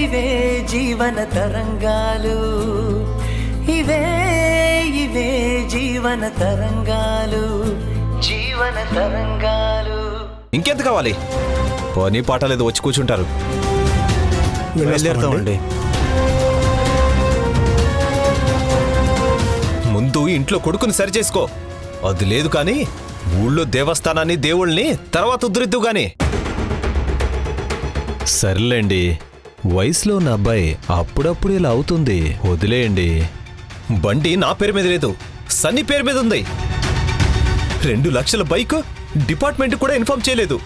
ఇవే జీవన తరంగాలు, ఇవే ఇవే జీవన తరంగాలు, జీవన తరంగాలు. ఇంకెంత కావాలి? పోనీ పాట లేదు, వచ్చి కూర్చుంటారు. వెళ్ళేస్తామండి. ముందు ఇంట్లో కొడుకుని సరి చేసుకో. అది లేదు కానీ ఊళ్ళో దేవస్థానాన్ని దేవుళ్ళని తర్వాత ఉద్ధరిద్దు గాని. సర్లేండి, వయసులో ఉన్న అబ్బాయి అప్పుడప్పుడు ఇలా అవుతుంది, వదిలేయండి. బండి నా పేరు మీద లేదు, సన్నీ పేరు మీద ఉంది. 2 లక్షల బైక్ డిపార్ట్మెంట్ కూడా ఇన్ఫార్మ్ చేయలేదు.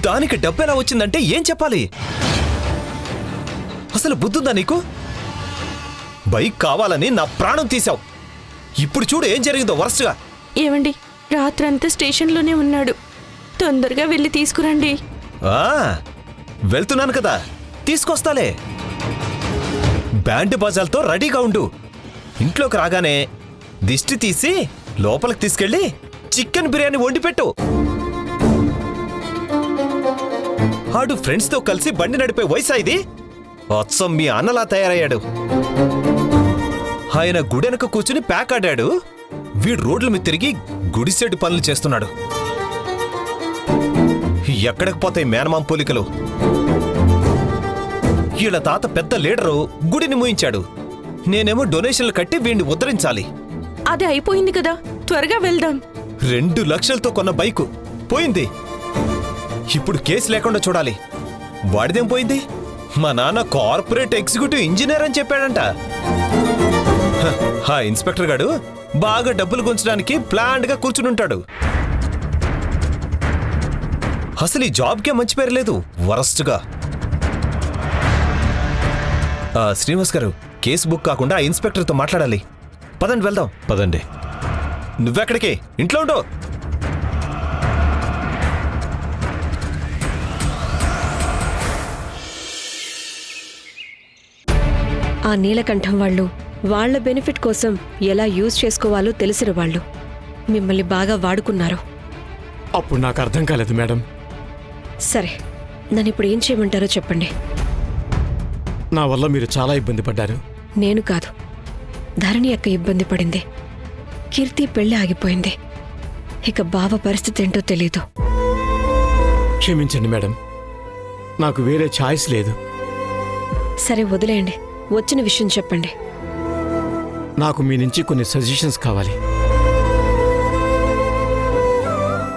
దానికి డబ్బు ఎలా వచ్చిందంటే ఏం చెప్పాలి? అసలు బుద్ధుందా నీకు? బైక్ కావాలని నా ప్రాణం తీశావు. ఇప్పుడు చూడు ఏం జరిగిందో వరుసగా. ఏమండి, రాత్రంతా స్టేషన్లోనే ఉన్నాడు, తొందరగా వెళ్ళి తీసుకురండి. వెళ్తున్నాను కదా, తీసుకొస్తాలే. బ్యాండ్ బాజాలతో రెడీగా ఉండు. ఇంట్లోకి రాగానే దిష్టి తీసి లోపలికి తీసుకెళ్ళి చికెన్ బిర్యానీ వండి పెట్టు. ఆడు ఫ్రెండ్స్తో కలిసి బండి నడిపే వయసా ఇది? అచ్చం మీ అన్నలా తయారయ్యాడు. ఆయన గుడెనక కూర్చుని ప్యాక్ ఆడాడు, వీడు రోడ్ల మీద తిరిగి గుడిసెడు పనులు చేస్తున్నాడు. ఎక్కడికి పోతాయి మేనమాం పోలికలు? వీళ్ళ తాత పెద్ద లీడరు, గుడిని మూయించాడు. నేనేమో డొనేషన్లు కట్టి వీడిని ఉద్ధరించాలి. అది అయిపోయింది కదా, త్వరగా వెళ్దాం. 2 లక్షలతో కొన్న బైకు పోయింది. ఇప్పుడు కేసు లేకుండా చూడాలి. వాడిదేం పోయింది? మా నాన్న కార్పొరేట్ ఎగ్జిక్యూటివ్ ఇంజనీర్ అని చెప్పాడంట. ఆ ఇన్స్పెక్టర్ గాడు బాగా డబ్బులు గుంచడానికి ప్లాన్డ్ గా కూర్చునుంటాడు. అసలు ఈ జాబ్కే మంచి పేరు లేదు, వరస్ట్గా. శ్రీనివాస్ గారు, కేసు బుక్ కాకుండా ఆ ఇన్స్పెక్టర్తో మాట్లాడాలి. పదండి వెళ్దాం. పదండి. నువ్వెక్కడికి? ఇంట్లో ఉండు. ఆ నీలకంఠం వాళ్ళు వాళ్ల బెనిఫిట్ కోసం ఎలా యూజ్ చేసుకోవాలో తెలిసిన వాళ్ళు మిమ్మల్ని బాగా వాడుకున్నారు. అప్పుడు నాకు అర్థం కాలేదు మేడం. సరే, నన్ను ఇప్పుడు ఏం చేయమంటారో చెప్పండి. నా వల్ల మీరు చాలా ఇబ్బంది పడ్డారు. నేను కాదు, ధరణి అక్క ఇబ్బంది పడింది. కీర్తి పెళ్లి ఆగిపోయింది. ఇక బావ పరిస్థితి ఏంటో తెలీదు. క్షమించండి మేడం, నాకు వేరే ఛాయిస్ లేదు. సరే వదిలేయండి, వచ్చిన విషయం చెప్పండి. నాకు మీ నుంచి కొన్ని సజెషన్స్ కావాలి.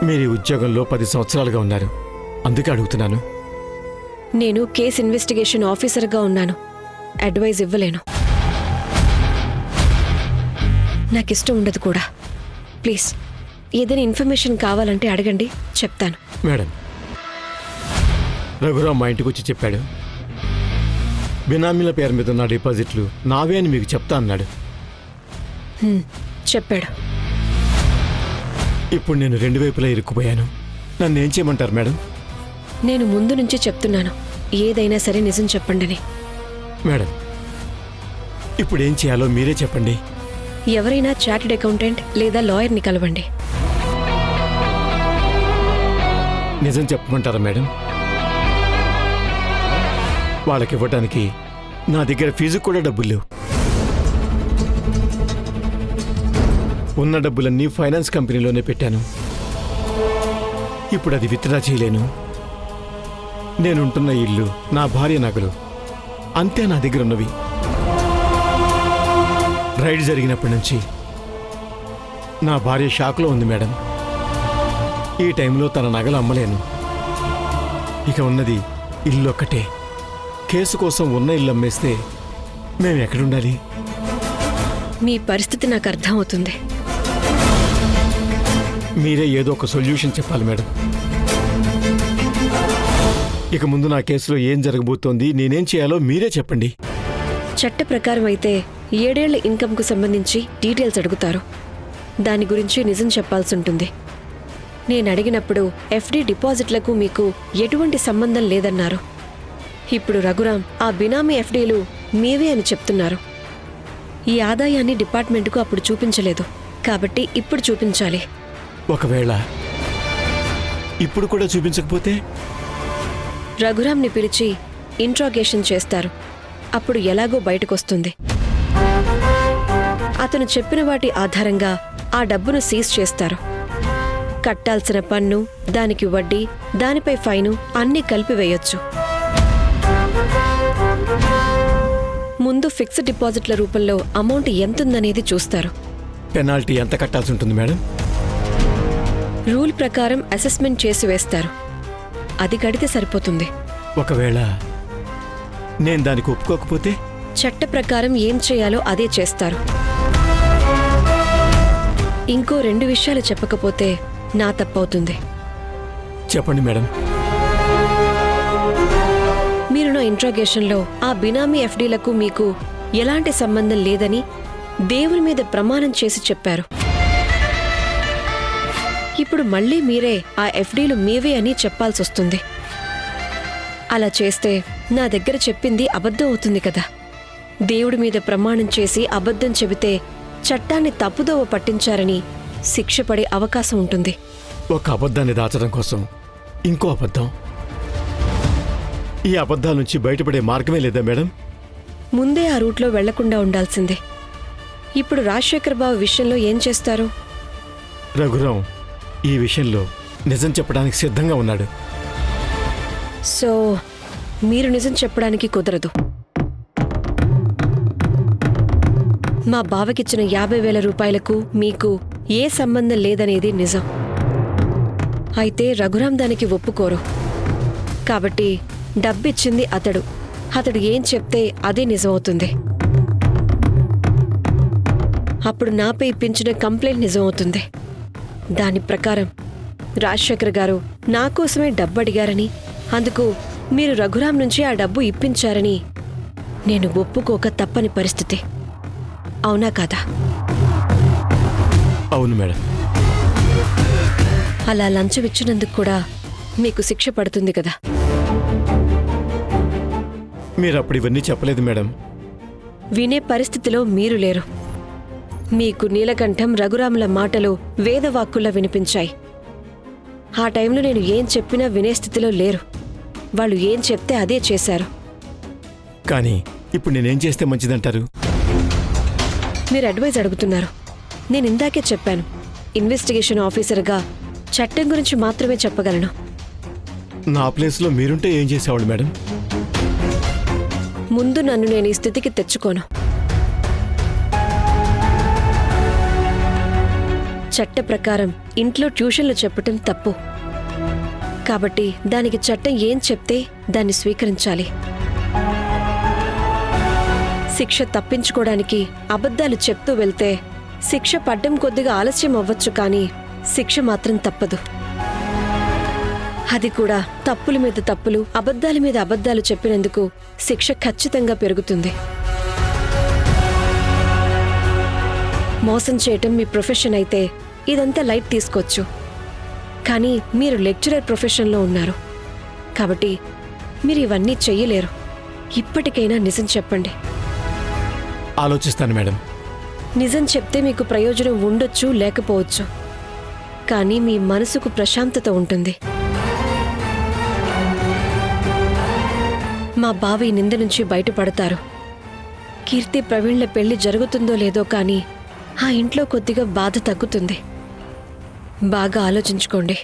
మీరు ఈ ఉద్యోగంలో 10 సంవత్సరాలుగా ఉన్నారు, అందుకే అడుగుతున్నాను. నేను కేస్ ఇన్వెస్టిగేషన్ ఆఫీసర్గా ఉన్నాను, అడ్వైజ్ ఇవ్వలేను. నాకిష్టం ఉండదు కూడా. ప్లీజ్, ఏదైనా ఇన్ఫర్మేషన్ కావాలంటే అడగండి, చెప్తాను. మేడం, రఘురాం మా ఇంటికి వచ్చి చెప్పాడు, బినామీల పేరు మీద ఉన్న డిపాజిట్లు నావే అని మీకు చెప్తా అన్నాడు. చెప్పాడు. ఇప్పుడు నేను 2 వైపులా ఇరుక్కుపోయాను. నన్ను ఏం చేయమంటారు మేడం? నేను ముందు నుంచి చెప్తున్నాను, ఏదైనా సరే నిజం చెప్పండి. మేడం, ఇప్పుడు ఏం చేయాలో మీరే చెప్పండి. ఎవరైనా చార్టెడ్ అకౌంటెంట్ లేదా లాయర్ని కలవండి. నిజం చెప్పమంటారా మేడం? వాళ్ళకి ఇవ్వడానికి నా దగ్గర ఫీజు కూడా డబ్బులు లేవు. ఉన్న డబ్బులన్నీ ఫైనాన్స్ కంపెనీలోనే పెట్టాను. ఇప్పుడు అది విత్డ్రా చేయలేను. నేనుంటున్న ఇల్లు, నా భార్య నగలు అంతే నా దగ్గర ఉన్నవి. రైడ్ జరిగినప్పటి నుంచి నా భార్య షాక్లో ఉంది మేడం. ఈ టైంలో తన నగలు అమ్మలేను. ఇక ఉన్నది ఇల్లు ఒక్కటే. కేసు కోసం ఉన్న ఇల్లు అమ్మేస్తే మేము ఎక్కడుండాలి? మీ పరిస్థితి నాకు అర్థమవుతుంది. మీరే ఏదో ఒక సొల్యూషన్ చెప్పాలి మేడం. ఇక ముందు నా కేసులో ఏం జరగబోతోంది, నేనేం చేయాలో మీరే చెప్పండి. చట్ట ప్రకారం అయితే 7 ఏళ్ల ఇన్కమ్కు సంబంధించి డీటెయిల్స్ అడుగుతారు. దాని గురించి నిజం చెప్పాల్సి ఉంటుంది. నేను అడిగినప్పుడు ఎఫ్డి డిపాజిట్లకు మీకు ఎటువంటి సంబంధం లేదన్నారు. ఇప్పుడు రఘురాం ఆ బినామీ ఎఫ్డీలు మీవే అని చెప్తున్నారు. ఈ ఆదాయాన్ని డిపార్ట్మెంట్కు అప్పుడు చూపించలేదు, కాబట్టి ఇప్పుడు చూపించాలి. ఒకవేళ ఇప్పుడు కూడా చూపించకపోతే? రఘురాంని పిలిచి ఇంట్రాగేషన్ చేస్తారు. అప్పుడు ఎలాగో బయటకొస్తుంది. అతను చెప్పిన వాటి ఆధారంగా ఆ డబ్బును సీజ్ చేస్తారు. కట్టాల్సిన పన్ను, దానికి వడ్డీ, దానిపై ఫైను అన్నీ కలిపి వేయొచ్చు. ముందు ఫిక్స్డ్ డిపాజిట్ల రూపంలో అమౌంట్ ఎంతుందనేది చూస్తారు. పెనాల్టీ ఎంత కట్టాల్సి ఉంటుంది మేడం? రూల్ ప్రకారం అసెస్మెంట్ చేసి వేస్తారు. అది కడితే సరిపోతుంది. ఒకవేళ నేను దానికి ఒప్పుకోకపోతే? చట్ట ప్రకారం ఏం చేయాలో అదే చేస్తారు. ఇంకో 2 విషయాలు చెప్పకపోతే నా తప్పవుతుంది. చెప్పండి మేడం. మీరు నా ఇంట్రాగేషన్లో ఆ బినామీ ఎఫ్డీలకు మీకు ఎలాంటి సంబంధం లేదని దేవుని మీద ప్రమాణం చేసి చెప్పారు. ఇప్పుడు మళ్ళీ మీరే ఆ ఎఫ్డీలు మీవే అని చెప్పాల్సొస్తుంది. అలా చేస్తే నా దగ్గర చెప్పింది అబద్ధం అవుతుంది కదా. దేవుడి మీద ప్రమాణం చేసి అబద్ధం చెబితే చట్టాన్ని తప్పుదోవ పట్టించారని శిక్ష పడే అవకాశం ఉంటుంది. ఒక అబద్ధాన్ని దాచడం కోసం ఇంకో అబద్ధం. ఈ అబద్ధాల నుంచి బయటపడే మార్గమే లేదా మేడం? ముందే ఆ రూట్లో వెళ్లకుండా ఉండాల్సిందే. ఇప్పుడు రాజశేఖర్ బాబు విషయంలో ఏం చేస్తారు? రఘురాం ఈ విషయంలో నిజం చెప్పడానికి సిద్ధంగా ఉన్నాడు. సో మీరు నిజం చెప్పడానికి కుదరదు. మా బావకిచ్చిన 50,000 రూపాయలకు మీకు ఏ సంబంధం లేదనేది నిజం. అయితే రఘురాం దానికి ఒప్పుకోరు. కాబట్టి డబ్బిచ్చింది అతడు ఏం చెప్తే అదే నిజమవుతుంది. అప్పుడు నాపై ఇప్పించిన కంప్లైంట్ నిజమవుతుంది. దాని ప్రకారం రాజశేఖర్ గారు నా కోసమే డబ్బు అడిగారని, అందుకు మీరు రఘురాం నుంచి ఆ డబ్బు ఇప్పించారని నేను ఒప్పుకోక తప్పని పరిస్థితి. అవునా కాదా? అవును మేడం. అలా లంచం ఇచ్చినందుకు కూడా మీకు శిక్ష పడుతుంది కదా. మీరు అప్పుడు ఇవన్నీ చెప్పలేదు మేడం. వినే పరిస్థితిలో మీరు లేరు. మీకు నీలకంఠం, రఘురాముల మాటలు వేదవాక్కుల్లా వినిపించాయి. ఆ టైంలో నేను ఏం చెప్పినా వినే స్థితిలో లేరు. వాళ్ళు ఏం చెప్తే అదే చేశారు. కానీ ఇప్పుడు నేనేం చేస్తే మంచిదంటారు? మీరు అడ్వైజ్ అడుగుతున్నారు. నేను ఇందాకే చెప్పాను, ఇన్వెస్టిగేషన్ ఆఫీసర్గా చట్టం గురించి మాత్రమే చెప్పగలను. నా ప్లేస్లో మీరుంటే ఏం చేసేవాళ్ళు మేడం? ముందు నన్ను నేను ఈ స్థితికి తెచ్చుకోను. చట్ట ప్రకారం ఇంట్లో ట్యూషన్లు చెప్పటం తప్పు. కాబట్టి దానికి చట్టం ఏం చెప్తే దాన్ని స్వీకరించాలి. శిక్ష తప్పించుకోవడానికి అబద్ధాలు చెప్తూ వెళ్తే శిక్ష పడ్డం కొద్దిగా ఆలస్యం అవ్వచ్చు, కానీ శిక్ష మాత్రం తప్పదు. అది కూడా తప్పుల మీద తప్పులు, అబద్ధాల మీద అబద్ధాలు చెప్పినందుకు శిక్ష ఖచ్చితంగా పెరుగుతుంది. మోసం చేయటం మీ ప్రొఫెషన్ అయితే ఇదంతా లైట్ తీసుకోవచ్చు. కానీ మీరు లెక్చరర్ ప్రొఫెషన్లో ఉన్నారు కాబట్టి మీరు ఇవన్నీ చెయ్యలేరు. ఇప్పటికైనా నిజం చెప్పండి. ఆలోచిస్తాను మేడం. నిజం చెప్తే మీకు ప్రయోజనం ఉండొచ్చు, లేకపోవచ్చు. కానీ మీ మనసుకు ప్రశాంతత ఉంటుంది. మా బావ ఈ నింద నుంచి బయటపడతారు. కీర్తి, ప్రవీణ్ల పెళ్లి జరుగుతుందో లేదో కానీ ఆ ఇంట్లో కొద్దిగా బాధ తగ్గుతుంది. బాగా ఆలోచించుకోండి.